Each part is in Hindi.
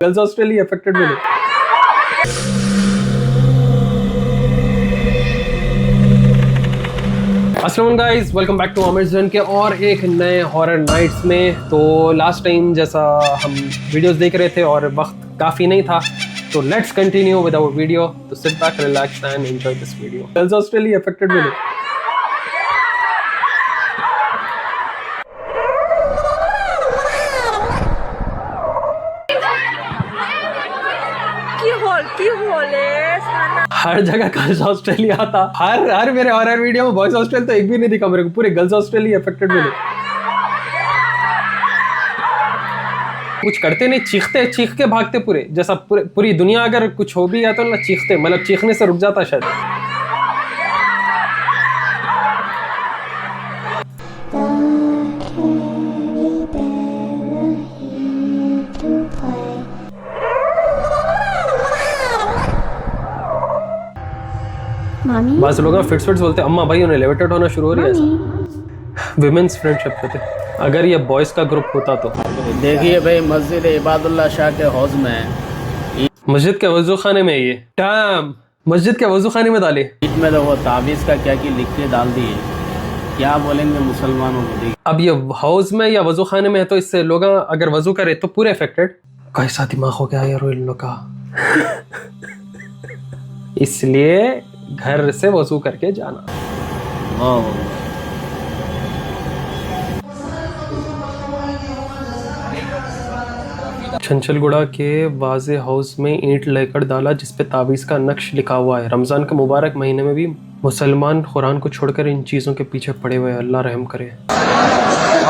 गर्ल्स ऑस्ट्रेलिया अफेक्टेड में अस्सलाम guys, welcome back to Aamir zone के और एक नए हॉरर नाइट्स में। तो लास्ट टाइम जैसा हम वीडियोस देख रहे थे और वक्त काफ़ी नहीं था, तो let's continue with our video. तो sit back, relax and enjoy this video. Girls Australia affected में हर जगह गर्ल्स ऑस्ट्रेलिया था। हर मेरे हॉरर वीडियो में बॉयज हॉस्टल तो एक भी नहीं दिखा मेरे को, पूरे गर्ल्स ऑस्ट्रेलिया अफेक्टेड में कुछ करते नहीं, चीखते चीख के भागते पूरे, जैसा पूरी दुनिया अगर कुछ हो भी या तो ना चीखते, मतलब चीखने से रुक जाता शायद। बस लोग फिट्स बोलते हैं, अम्मा भाई उन्हें लेविटेट होना शुरू हो रही है। ऐसा विमेंस फ्रेंडशिप कहते हैं। अगर ये बॉयज का ग्रुप होता तो देखिए भाई, मस्जिद इबादुल्लाह शाह के हौज में है, मस्जिद के वजू खाने में, ये टाइम मस्जिद के वजू खाने में डाले। ईद में तो वो तावीज़ का क्या लिख के डाल दिए, क्या बोलेंगे मुसलमानों को। अब ये हाउस में या वजू खाने में है तो इससे लोग अगर वजू करे तो पूरे अफेक्टेड। कैसा दिमाग हो गया यार इन लोग का। इसलिए घर से वजू करके जाना। छंछलगुड़ा के वाजे हाउस में ईंट लेकर डाला जिसपे तावीज़ का नक्श लिखा हुआ है। रमज़ान के मुबारक महीने में भी मुसलमान कुरान को छोड़कर इन चीज़ों के पीछे पड़े हुए। अल्लाह रहम करे।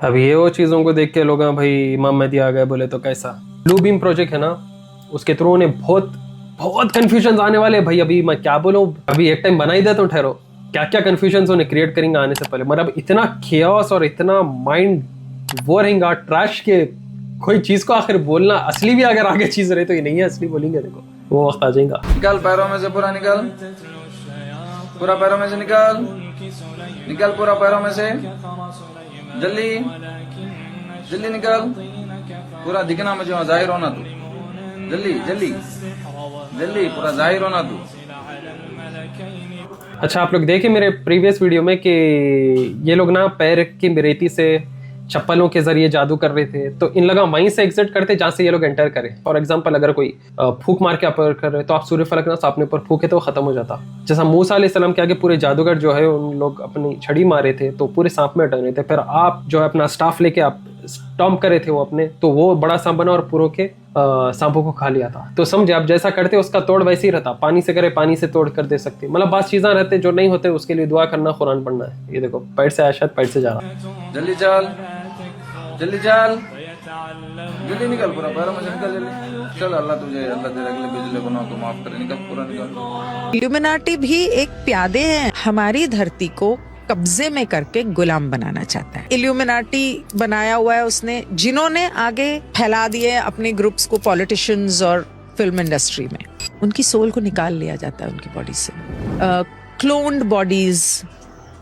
अब ये वो चीज़ों को देख के लोग भाई इमाम महदी आ गए बोले तो कैसा। ब्लू बीम प्रोजेक्ट है ना, उसके थ्रू उन्हें बहुत कन्फ्यूजन आने वाले भाई। अभी मैं क्या बोलूँ, अभी एक टाइम बना ही दे तो ठहरो, क्या क्या कन्फ्यूजन उन्हें क्रिएट करेंगे आने से पहले। मतलब इतना खेओस और इतना माइंड वो रहेगा ट्रैश के कोई चीज को आखिर बोलना असली भी अगर आगे चीज रहे तो ये नहीं है असली बोलेंगे। देखो वो वक्त आ जाएगा। निकल पैरों में से पूरा, निकल पूरा पैरों में से, निकल पूरा पैरों में से, जल्दी जल्दी निकल पूरा, दिखना मुझे, जाहिर होना तू, जल्दी जल्दी जल्दी पूरा जाहिर होना तू। अच्छा, आप लोग देखे मेरे प्रीवियस वीडियो में कि ये लोग ना पैर की रेती से चप्पलों के जरिए जादू कर रहे थे, तो इन लोग वहीं से एग्जिट करते जहाँ से ये लोग एंटर करें। फॉर एग्जांपल, अगर कोई फूक मार के अपर कर रहे तो आप सूर्य फलक ना अपने ऊपर फूके तो वो खत्म हो जाता। जैसा मूसा अलैहिस्सलाम के आगे पूरे जादूगर जो है उन लोग अपनी छड़ी मारे थे तो पूरे सांप में अटक रहे थे। फिर आप जो है अपना स्टाफ लेके आप स्टॉम्प करे थे वो अपने, तो वो बड़ा सांप बना और पूरों के सांपों को खा लिया था। तो समझे, आप जैसा करते उसका तोड़ वैसे ही रहता। पानी से करे पानी से तोड़ कर दे सकते। मतलब बात चीज़ें रहते जो नहीं होते उसके लिए दुआ करना, कुरान पढ़ना है। ये देखो पैर से आया, पैर से जा रहा। जल्दी चल जल्दी चल, जल्दी निकल पूरा पैरों में से, निकल जल्दी चल। अल्लाह तेरे अगले पिछले गुनाह को माफ करे। निकल पूरा, निकल। इल्यूमिनाटी भी एक प्यादे हैं, हमारी धरती को कब्जे में करके गुलाम बनाना चाहता है। इल्यूमिनाटी बनाया हुआ है उसने, जिन्होंने आगे फैला दिए अपने ग्रुप्स को पॉलिटिशियंस और फिल्म इंडस्ट्री में। उनकी सोल को निकाल लिया जाता है उनकी बॉडी से। क्लोन्ड बॉडीज,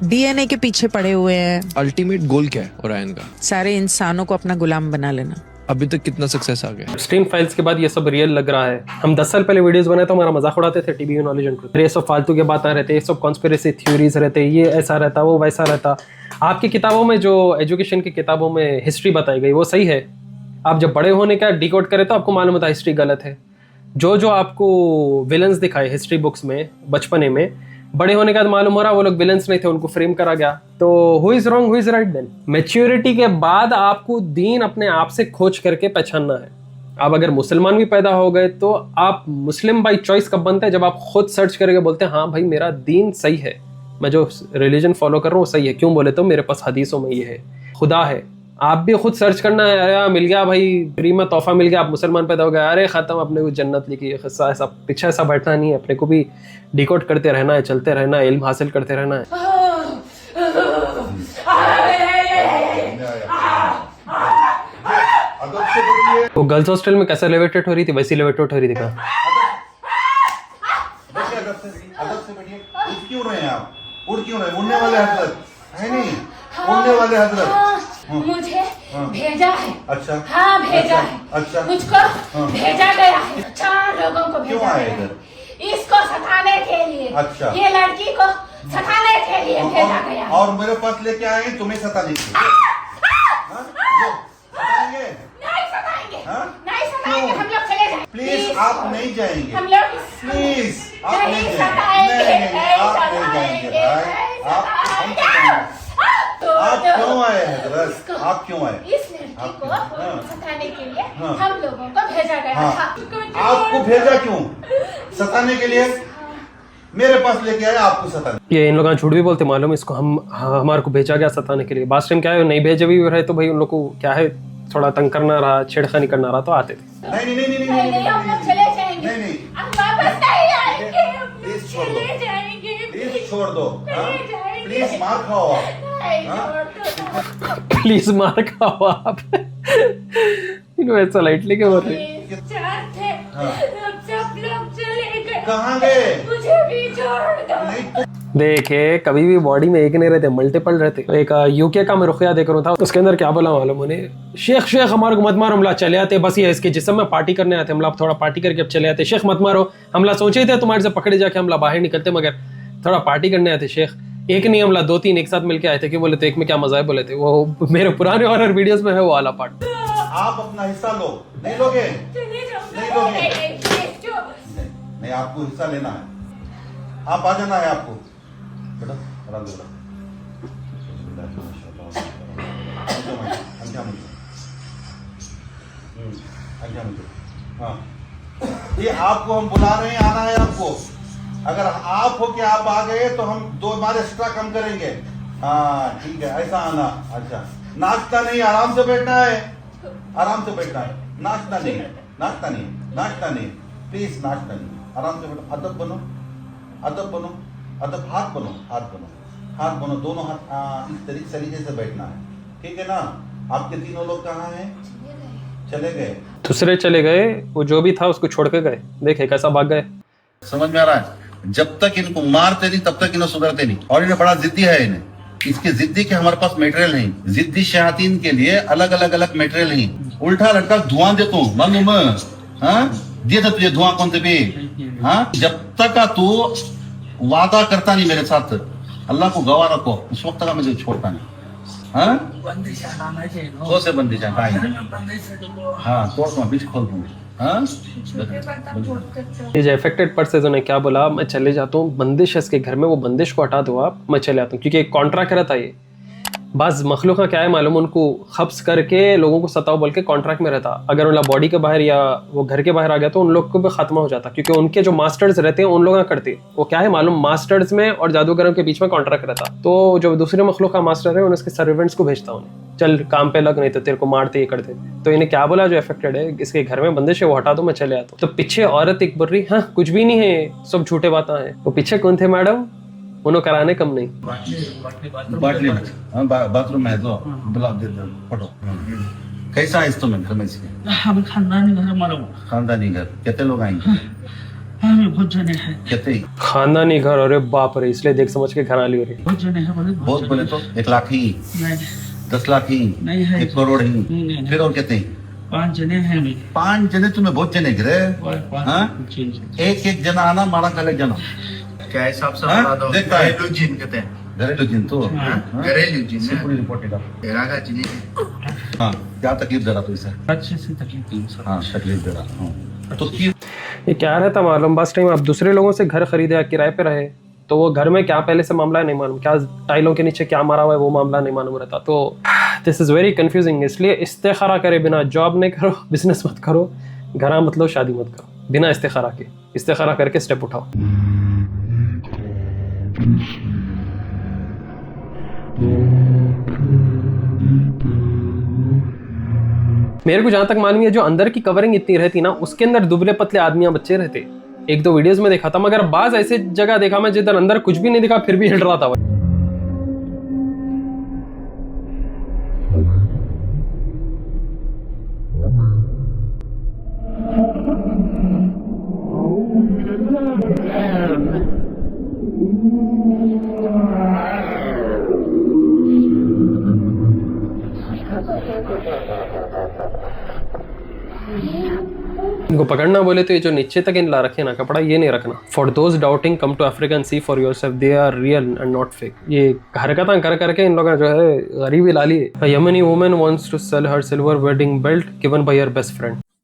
डीएनए के पीछे पड़े हुए हैं। अल्टीमेट गोल क्या है ओरायन का? सारे इंसानों को अपना गुलाम बना लेना। अभी तक कितना सक्सेस आ गया? स्ट्रीम फाइल्स के बाद ये सब रियल लग रहा है। हम 10 साल पहले वीडियोस बनाए तो हमारा मजाक उड़ाते थे टीवी नॉलेज एंड ट्रुथ। ये सब फालतू के बातें रहते, ये सब कॉन्स्पिरेसी थ्योरीज रहते, ये ऐसा रहता वो वैसा रहता। आपकी किताबों में जो एजुकेशन की किताबों में हिस्ट्री बताई गई वो सही है। आप जब बड़े होने का डिकोड करें तो आपको मालूम होता है हिस्ट्री गलत है। जो आपको विलन्स दिखाए हिस्ट्री बुक्स में बचपने में, बड़े होने के बाद मालूम हो रहा वो लोग विलन्स नहीं थे, उनको फ्रेम करा गया। तो who is wrong, who is right then? Maturity के बाद आपको दीन अपने आप से खोज करके पहचानना है। आप अगर मुसलमान भी पैदा हो गए तो आप मुस्लिम बाई चॉइस कब बनते हैं? जब आप खुद सर्च करके बोलते हैं हाँ भाई मेरा दीन सही है, मैं जो रिलीजन फॉलो कर रहा हूँ सही है। क्यों बोले तो मेरे पास हदीसों में ये है, खुदा है। आप भी खुद सर्च करना है, अरे मिल गया भाई फ्री में तोहफा मिल गया, आप मुसलमान पैदा हो गए, अरे खत्म, अपने को जन्नत लिखी है। किस्सा ऐसा पीछे ऐसा बैठना नहीं है, अपने को भी डिकोड करते रहना है, चलते रहना है, इल्म हासिल करते रहना है। वो गर्ल्स हॉस्टल में कैसे लेविटेट हो रही थी वैसी लेविटेट हो रही थी क्या? बैठिए अदब से बैठिए। उठ क्यों रहे हैं आप? उठ क्यों रहे हैं? उड़ने वाले हजरत है नहीं, उड़ने वाले हजरत। मुझे भेजा है। अच्छा हाँ भेजा है। अच्छा मुझको भेजा गया है। 4 लोगों को क्यों भेजा आए गया है। इधर? इसको सताने के लिए। अच्छा। ये लड़की को सताने के लिए भेजा गया है। और मेरे पास लेके आए तुम्हें सताने के लिए। हाँ? जो सताएंगे? नहीं सताएंगे। हाँ? नहीं सताएंगे। क्यों? हम लोग चले जाएंगे। प्लीज आप नहीं जाएंगे। हम लोग प्लीज आप नहीं नहीं सताएंगे। जाएंगे। नहीं आप नहीं जाएंगे भाई। आप हम सताएंगे। आप क्यों आए हजरत? आप क्यों आए? इस लड़की को हाँ। सताने के लिए हाँ। हम लोगों को भेजा गया हाँ। था। आपको भेजा क्यों? सताने के लिए? मेरे पास लेके आए आपको सताने। ये इन लोग झूठ भी बोलते मालूम इसको। हमारे को भेजा गया सताने के लिए। बात टाइम क्या है नहीं भेजे भी रहे तो भाई उन लोग को क्या है थोड़ा तंग करना रहा छेड़खानी करना रहा तो आते थे। नहीं नहीं नहीं नहीं नहीं नहीं हम लोग चले जाएंगे। नहीं, नहीं। हम वापस नहीं आएंगे। हम लोग प्लीज छोड़ दो। चले जाएंगे। प्लीज छोड़ दो। हाँ? चले जाएंगे। प्लीज मार खाओ आप। नहीं हाँ? छोड़ दो। प्लीज मार खाओ आप। इन्होंने ऐसा लाइटली क्यों बोल रहे? 4 थे। हाँ। हम सब लोग चले गए। कहाँ गए? मुझे भी छोड़ दो। नहीं तो देखे कभी भी बॉडी में एक नहीं रहते मल्टीपल रहते। एक यूके का मैं रुखिया देख रहा था उसके अंदर क्या बोला मालूम उन्हें शेख हमारे को मत मारो हमला चले आते बस ये इसके जिस्म में पार्टी करने आते हमला थोड़ा पार्टी करके अब चले आते शेख मत मारो हमला सोचे थे तुम्हारे से पकड़े जाके हमला बाहर निकलते मगर थोड़ा पार्टी करने आते शेख एक नहीं हमला 2-3 एक साथ मिलके आए थे कि बोले थे एक में क्या मजा है बोले थे वो मेरे पुराने हॉरर वीडियोस में है वो वाला पार्ट। आप अपना हिस्सा लो। नहीं लोगे? चले जाओ। नहीं लोगे? नहीं, प्लीज, जो। नहीं आपको हिस्सा लेना है। आप आ जाना है आपको। बेटा आराम से हाँ ये आपको हम बुला रहे हैं आना है आपको। अगर आप हो कि आप आ गए तो हम 2 हमारे एक्स्ट्रा कम करेंगे। हाँ ठीक है ऐसा आना। अच्छा नाश्ता नहीं आराम से बैठना है। आराम से बैठना है। नाश्ता नहीं नाश्ता नहीं नाश्ता नहीं प्लीज नाश्ता नहीं। आराम से बैठो। अदब बनो अदब बनो अदब। हाथ बनो हाथ बनो हाथ बनो दोनों हाथ इस तरीके से बैठना है। ठीक है ना? आपके तीनों लोग कहाँ हैं? चले गए। दूसरे चले गए वो जो भी था उसको छोड़ के गए। देखे कैसा भाग गए। समझ में आ रहा है? जब तक इनको मारते नहीं तब तक इन्हें सुधरते नहीं। और इन्हें बड़ा जिद्दी है इन्हें। इसके जिद्दी के हमारे पास मटेरियल नहीं। जिद्दी शयातीन के लिए अलग अलग मटेरियल नहीं। उल्टा लटका धुआं देता हूँ मालूम है? हाँ दिया था तुझे धुआं कौन से भी? हाँ जब तक का तू वादा करता नहीं मेरे साथ अल्लाह को गवाह रखो उस वक्त तक मुझे छोड़ता नहीं। हाँ कौन से बंदी हाँ तोड़ दूंगा बीच खोल दूंगा। हाँ ये जो अफेक्टेड पर्सन ने क्या बोला मैं चले जाता हूँ बंदिश है इसके घर में वो बंदिश को हटा दो आप मैं चले आता हूँ क्योंकि एक कॉन्ट्रैक्ट रहता है ये बाज मखलूक का क्या है मालूम उनको खब्स करके लोगों को सताओ बोल के कॉन्ट्रैक्ट में रहता। अगर उनका बॉडी के बाहर या वो घर के बाहर आ गया तो उन लोग को भी खत्म हो जाता क्योंकि उनके जो मास्टर्स रहते हैं उन लोग करते वो क्या है मालूम मास्टर्स में और जादूगरों के बीच में कॉन्ट्रैक्ट रहता। तो जो दूसरे मखलूक का मास्टर है उसके सर्वेंट्स को भेजता उन्हें चल काम पे लग नहीं तो तेरे को मारते ये करते। तो इन्हें क्या बोला जो अफेक्टेड है इसके घर में बंदिश है वो हटा दो मैं चले आता हूँ। तो पीछे औरत एक बोल रही हाँ कुछ भी नहीं है सब झूठे बातें हैं। वो पीछे कौन थे मैडम? उन्होंने कराने कम नहीं बाटली बाथरूम में तो बुला दे फोटो। कैसा है तुम्हें घर में से? हम खानदानी घर हमारा खानदानी घर कितने लोग आएंगे? हमें बहुत जने हैं। कितने? खानदानी घर अरे बाप रे इसलिए देख समझ के घर आ ली हो रही। बहुत जने हैं बोले बहुत बोले तो 1 लाख ही नहीं 10 लाख ही नहीं है 1 करोड़ ही नहीं। फिर और कितने? 5 जने हैं भी 5 जने तुम्हें बहुत जने गिरे। हाँ? एक जना आना मारा कल एक जना क्या हिसाब से हाँ? बता दो देखता है। घरेलू जिन कहते हैं घरेलू जिन तो घरेलू जिन है। पूरी रिपोर्ट निकाल। तेरा का जिन हाँ क्या तकलीफ दे रहा तो इसे? अच्छे से तकलीफ थी सर। हाँ तकलीफ दे रहा हाँ। तो क्यों ये क्या रहता मालूम बस टाइम आप दूसरे लोगों से घर खरीदे या किराए पे रहे तो वो घर में क्या पहले से मामला है नहीं मालूम क्या टाइलों के नीचे क्या मारा हुआ है वो मामला नहीं मालूम रहता। तो दिस इज़ वेरी कंफ्यूजिंग। इसलिए इस्तेखारा करे बिना जॉब नहीं करो बिजनेस मत करो घरा मत लो शादी मत करो बिना इस्तेखारा के। इस्तेखारा करके स्टेप उठाओ। मेरे को जहां तक मालूम है जो अंदर की कवरिंग इतनी रहती ना उसके अंदर दुबले पतले आदमियां बच्चे रहते। 1-2 वीडियोस में देखा था मगर बाज ऐसे जगह देखा मैं जिधर अंदर कुछ भी नहीं दिखा फिर भी हिल रहा था। इनको पकड़ना बोले तो ये जो नीचे तक इन ला रखे ना कपड़ा, ये नहीं रखना। For those doubting come to Africa and see for yourself, they are real and not fake. ये हरकतें कर करके इन लोगों ने जो है गरीबी ला ली है। A Yemeni woman wants to sell her silver wedding belt given by her best friend.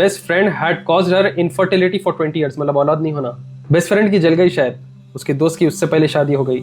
best friend had caused her infertility for 20 years. मतलब औलाद नहीं होना। बेस्ट फ्रेंड की जल गई शायद, उसके दोस्त की उससे पहले शादी हो गई,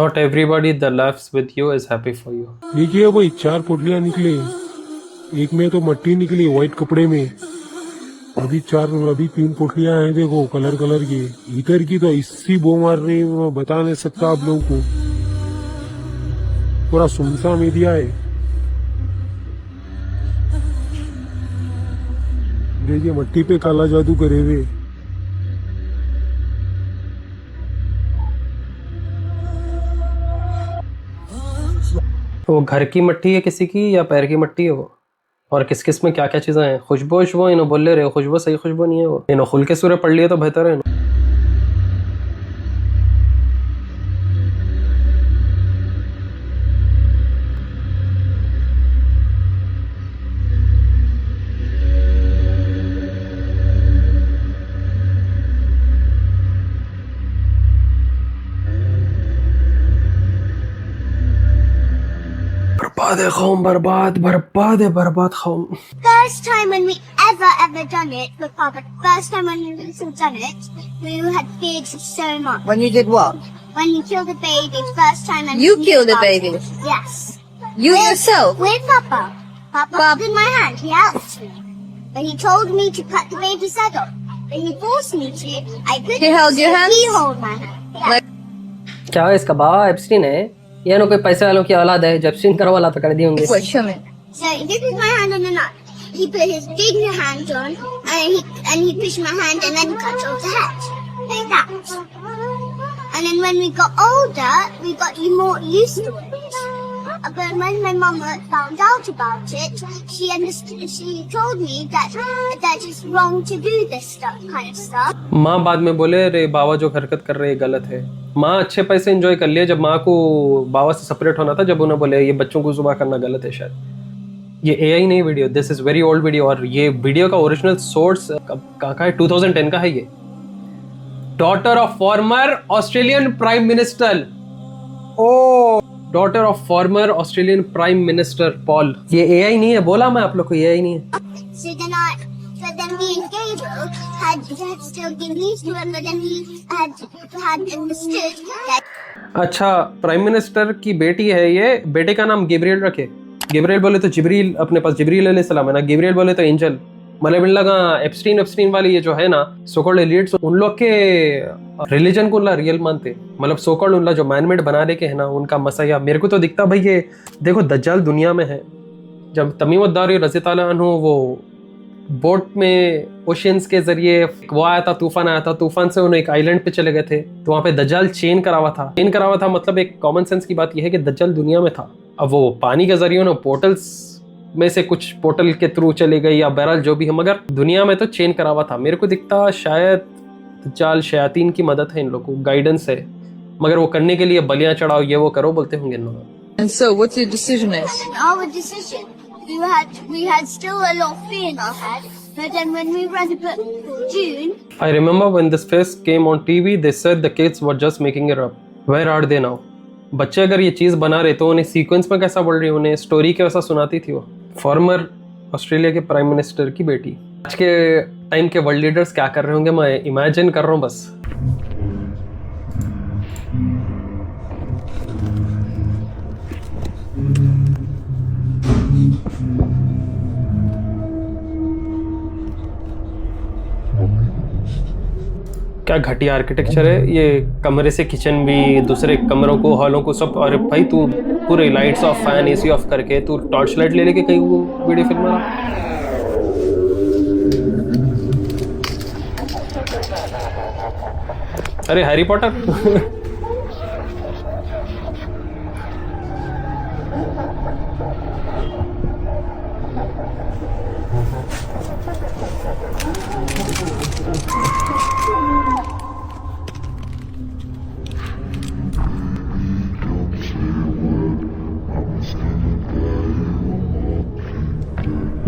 Not everybody that laughs with you is happy for you. देखिए भाई 4 पोटलियां निकले, एक में तो मट्टी निकली व्हाइट कपड़े में, अभी 3 पोटलियां हैं देखो कलर की। इधर की तो इसी बो मार रही, मैं बता नहीं सकता आप लोगों को, पूरा सुनसान एरिया है। देखिए मट्टी पे काला जादू करे हुए। वो घर की मट्टी है किसी की या पैर की मट्टी है वो, और किस किस में क्या क्या चीजें हैं। खुशबू इन्हों बोल ले रहे, खुशबू सही खुशबू नहीं है वो। इन्हों खुल के सूर्य पढ़ लिए तो बेहतर है। बर्बाद है कौम, बर्बाद कौम। First time when we ever done it with Papa. First time when we done it, we had feared so much. When you did what? When you killed a baby, first time. And You killed a baby? Yes. You yourself? With Papa. Papa in my hand. He helped me. But he told me to cut the baby's head off. But he forced me to. I couldn't. He held your hand? He held my hand. Yeah. क्या है इसका बाबा एप्स्टीन है या ना कोई पैसे वालों की औलाद है? जब एप्स्टीन करो वाला तो कर दिए होंगे। Wait, show me. So he put my hand on the nut. He put his big hand on, and he pushed my hand, and then cut off the head, like that. And then when we got older, we got more used to it. But when my mama found out about it, she understood. She told me that it's wrong to do this kind of stuff. माँ बाद में बोले रे बाबा जो हरकत कर रहे हैं गलत है। माँ अच्छे पैसे एंजॉय कर लिए जब माँ को बाबा से सेपरेट होना था, जब उन्हें बोले ये बच्चों को जुबा करना गलत है शायद। ये AI नहीं video, this is very old video, और ये वीडियो का ओरिजिनल सोर्स कहाँ का है? 2010 का है ये। Daughter of former Australian prime minister, daughter of former Australian prime minister Paul. ये AI नहीं है, बोला मैं आप लोग को AI नहीं है। So then me and Gabriel had still been used to it, but then we had understood that. अच्छा, प्राइम मिनिस्टर की बेटी है ये, बेटे का नाम गैब्रियल रखे। गैब्रियल बोले तो जिब्रील, अपने पास जिब्रील अलैहिस्सलाम है ना, गैब्रियल बोले तो एंजल। मतलब इन लगा एप्स्टीन वाली ये जो है ना सोकॉल्ड एलिट्स, उन लोग के रिलीजन को उनला रियल मानते, मतलब सोकॉल्ड उनला जो मैनमेड बनाने के है ना उनका मसया। मेरे को तो दिखता भाई ये देखो दज्जाल दुनिया में है। जब तमीम उद्दारी रज़ी ताला अन्हु वो बोट में ओशियंस के जरिए वो आया था, तूफान आया था, तूफान से उन्हें एक आइलैंड पे चले गए थे, तो वहाँ पे दज्जाल चेन करा हुआ था। मतलब एक कॉमन सेंस की बात यह है कि दज्जाल दुनिया में था। अब वो पानी के जरिए उन्हें पोर्टल्स में से कुछ पोर्टल के थ्रू चले गई या बहरहाल जो भी है, मगर दुनिया में तो चेन करा हुआ था। मेरे को दिखता शायद दज्जाल शयातीन की मदद है, इन लोगों को गाइडेंस है, मगर वो करने के लिए बलियां चढ़ाओ ये वो करो बोलते होंगे इन लोग। And so, what's your decision is? Our decision. We had still a lot of fear in our head, but then when we read the book for June. I remember when this face came on TV, they said the kids were just making it up. Where are they now? बच्चे अगर ये चीज़ बना रहे तो उन्हें सीक्वेंस में कैसा बोल रही है, उन्हें स्टोरी के वैसा सुनाती थी वो। फॉर्मर ऑस्ट्रेलिया के प्राइम मिनिस्टर की बेटी। आज के टाइम के वर्ल्ड लीडर्स क्या कर रहे होंगे मैं इमेजिन कर रहा हूँ बस। क्या घटिया आर्किटेक्चर है ये, कमरे से किचन भी, दूसरे कमरों को, हॉलों को सब। अरे भाई तू पूरे lights off, fan AC of करके तू टॉर्च लाइट ले लेके कहीं वो वीडियो फिल्म रहा। अरे हैरी पॉटर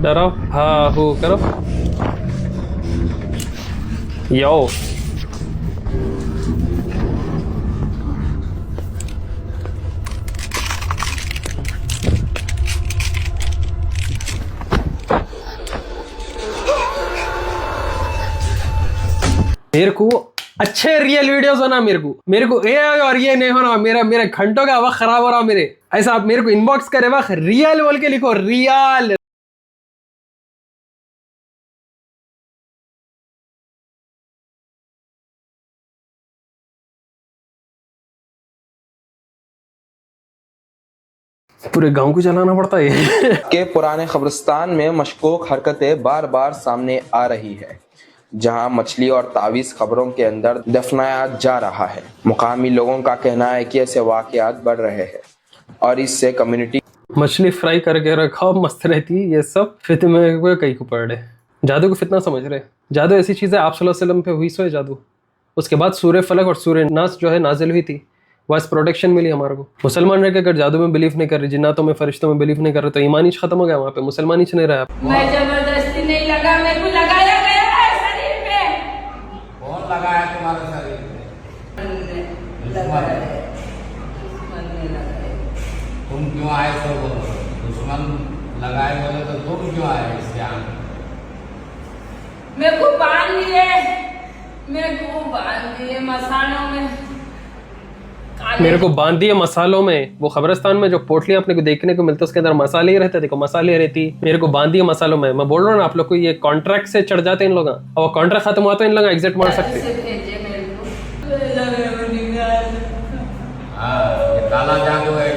डरो हाँ हो करो यो मेरे को अच्छे रियल वीडियोस बना मेरे को ये और ये नहीं होना मेरे घंटों का वक्त खराब हो रहा मेरे ऐसा आप मेरे को इनबॉक्स करे वक्त रियल बोल के लिखो रियल पूरे गांव को चलाना पड़ता है के पुराने कब्रिस्तान में मशकूक हरकतें बार बार सामने आ रही है, जहां मछली और तावीज़ खबरों के अंदर दफनाया जा रहा है। मुकामी लोगों का कहना है कि ऐसे वाकयात बढ़ रहे हैं और इससे कम्युनिटी मछली फ्राई करके रखा मस्त रहती ये सब फितने में कहीं को पड़ रहे जादू को फितना समझ रहे। जादू ऐसी चीज़ है आप सल्लल्लाहु अलैहि वसल्लम पे हुई सो है जादू। उसके बाद सूर्य फलक और सूर्य नास जो है नाजिल हुई थी, वाइस प्रोटेक्शन मिली हमारे को। मुसलमान रह के अगर जादू में बिलीव नहीं कर रहे, जिन्नातों में फरिश्तों में बिलीव नहीं कर रहे तो ईमान ही खत्म हो गया वहाँ पे, मुसलमान ही नहीं रहा। मैं जबरदस्ती नहीं लगा, मेरे को लगाया गया है शरीर पे। कौन लगाया तुम्हारे शरीर पे? तुम क्यों आए तो बोलो, दुश्मन लगाए बोले तो तुम क्यों आए इस जान? मेरे को बांध दिए मसालों में, मेरे को बांध दिए मसालों में। वो कब्रिस्तान में जो पोटलियां अपने को देखने को मिलता है उसके अंदर मसाले ही रहते, देखो मसाले रहती। मेरे को बांध दिए मसालों में। मैं बोल रहा हूँ ना आप लोग को ये कॉन्ट्रैक्ट से चढ़ जाते हैं इन लोग, और कॉन्ट्रैक्ट खत्म हुआ तो इन लोग एग्जिट मार सकते हैं। काला जादू है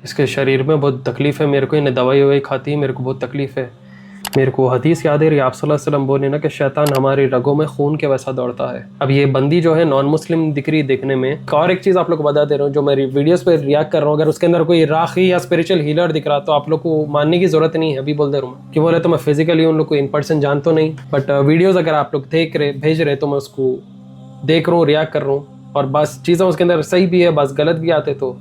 इसके शरीर में बहुत तकलीफ है मेरे को, इन्हें दवाई ववाई खाती है, मेरे को बहुत तकलीफ है। मेरे को हदीस याद है आप सल्लल्लाहु अलैहि वसल्लम बोले ना कि शैतान हमारी रगों में खून के वैसा दौड़ता है। अब ये बंदी जो है नॉन मुस्लिम दिख रही देखने में। और एक चीज़ आप लोग को बता दे रहा हूँ, जो मेरी वीडियोस पे रिएक्ट कर रहा हूँ, अगर उसके अंदर कोई राखी या स्पिरिचुअल हीलर दिख रहा तो आप लोग को मानने की जरूरत नहीं है। अभी बोल दे रहा हूँ कि बोले तो मैं फिजिकली उन लोग को इन पर्सन जानता नहीं, बट वीडियोज़ अगर आप लोग देख रहे भेज रहे तो मैं उसको देख रहा हूँ, रिएक्ट कर रहा हूँ, और बस चीज़ें उसके अंदर सही भी है, बस गलत भी आते तो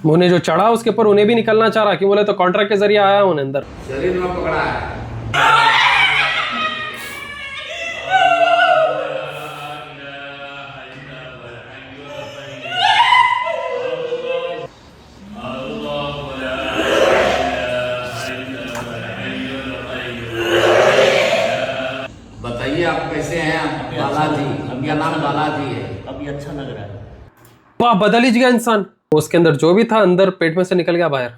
उन्हें जो चढ़ा उसके ऊपर उन्हें भी निकलना चाह रहा, क्यों बोले तो कॉन्ट्रैक्ट के जरिए आया उन्हें अंदर। शरीर में पकड़ा है। बताइए आप कैसे हैं? बालाजी, उनका नाम बालाजी है। अभी अच्छा लग रहा है। वाह, बदल ही गया इंसान। उसके अंदर जो भी था अंदर पेट में से निकल गया बाहर।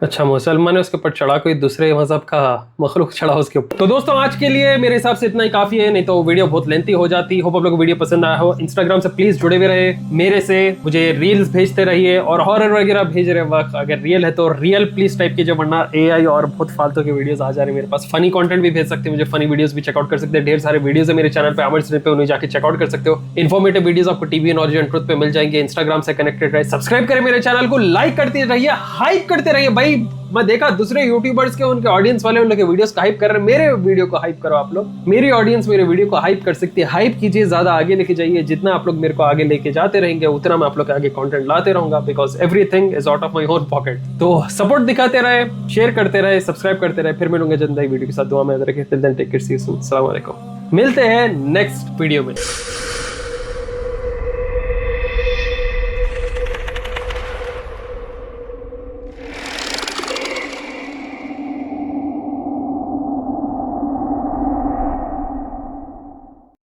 अच्छा, मुसलमान है उसके ऊपर चढ़ा, कोई दूसरे मजहब का मखलूक चढ़ा उसके ऊपर। तो दोस्तों आज के लिए मेरे हिसाब से इतना ही काफी है, नहीं तो वीडियो बहुत लेंथी हो जाती। होप आप लोगों को वीडियो पसंद आया हो। इंस्टाग्राम से प्लीज जुड़े हुए रहे मेरे से, मुझे रील्स भेजते रहिए, और हॉरर वगैरह भेज रहे वक्त अगर रियल है तो रियल प्लीज टाइप कीजिए, वरना AI और बहुत फालतू के वीडियोस आ जा रहे हैं मेरे पास। फनी कंटेंट भी भेज सकते हैं मुझे, फनी वीडियोस भी चेकआउट कर सकते हैं। ढेर सारे वीडियोस है मेरे चैनल पे, आमिर सिंह पे, उन्हें जाके चेकआउट कर सकते हो। इन्फॉर्मेटिव वीडियोस आपको टीवी नॉलेज एंड ट्रुथ पे मिल जाएंगे। इंस्टाग्राम से कनेक्टेड रहे, सब्सक्राइब करें मेरे चैनल को, लाइक करते रहिए, हाइप करते रहिए। भाई मैं देखा दूसरे यूट्यूबर्स के उनके ऑडियंस वाले उन लोग के वीडियोस को हाइप कर रहे हैं, मेरे वीडियो को हाइप करो आप लोग। मेरी ऑडियंस मेरे वीडियो को हाइप कर सकती है, हाइप कीजिए, ज्यादा आगे लेके जाइए। जितना आप लोग मेरे को आगे लेके जाते रहेंगे उतना मैं आप लोग के आगे कंटेंट लाते रहूंगा, because everything is out of my own pocket. तो सपोर्ट दिखाते रहे, शेयर करते रहे, सब्सक्राइब करते रहे। फिर मिलूंगे जल्द नई वीडियो के साथ। दुआ में याद रखिए। Till then take care, see you soon. अस्सलाम वालेकुम। मिलते हैं नेक्स्ट वीडियो में।